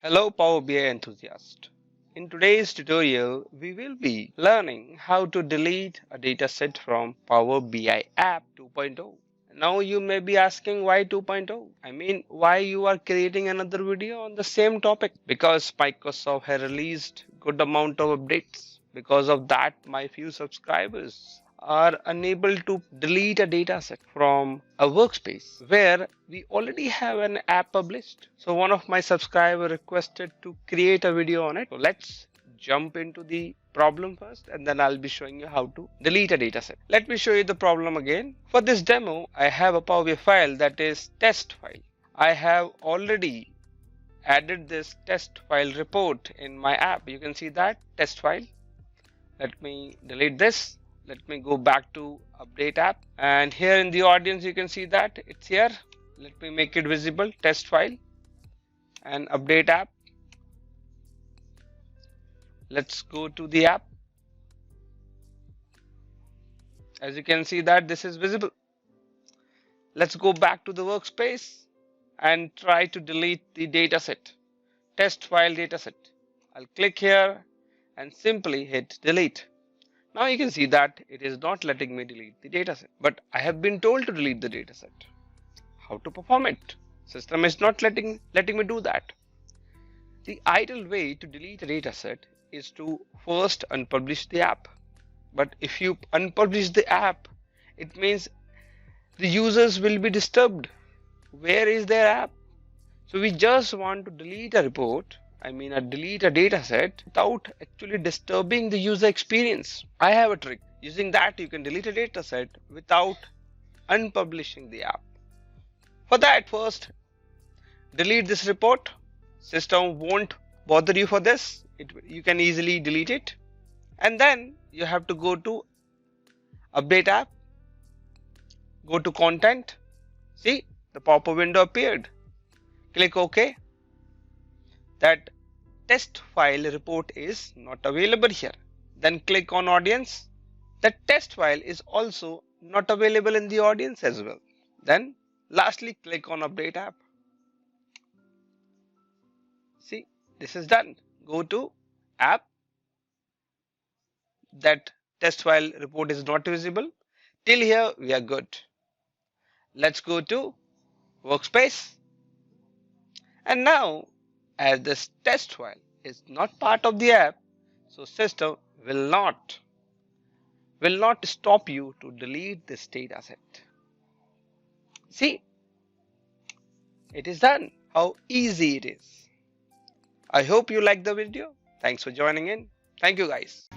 Hello Power BI enthusiast. In today's tutorial, we will be learning how to delete a dataset from Power BI app 2.0. Now you may be asking why 2.0? I mean, why you are creating another video on the same topic? Because Microsoft has released good amount of updates. Because of that, my few subscribers are unable to delete a dataset from a workspace where we already have an app published. So one of my subscribers requested to create a video on it. So let's jump into the problem first, and then I'll be showing you how to delete a dataset. Let me show you the problem again. For this demo, I have a Power BI file that is test file. I have already added this test file report in my app. You can see that test file. Let me delete this. Let me go back to update app, and here in the audience you can see that it's here. Let me make it visible, test file and update app. Let's go to the app. As you can see that this is visible. Let's go back to the workspace and try to delete the dataset, test file dataset. I'll click here and simply hit delete. Now you can see that it is not letting me delete the dataset, but I have been told to delete the dataset. How to perform it? System is not letting me do that. The ideal way to delete a dataset is to first unpublish the app. But if you unpublish the app, it means the users will be disturbed. Where is their app? So we just want to delete a report, delete a dataset without actually disturbing the user experience. I have a trick. Using that, you can delete a dataset without unpublishing the app. For that, first delete this report. System won't bother you for this. You can easily delete it. And then you have to go to update app, go to content. See, the pop-up window appeared. Click OK. That test file report is not available here. Then click on audience. That test file is also not available in the audience as well. Then lastly, click on update app. See, this is done. Go to app. That test file report is not visible. Till here we are good. Let's go to workspace. And now, as this test file is not part of the app, so system will not stop you to delete this dataset. See, it is done. How easy it is. I hope you like the video. Thanks for joining in. Thank you guys.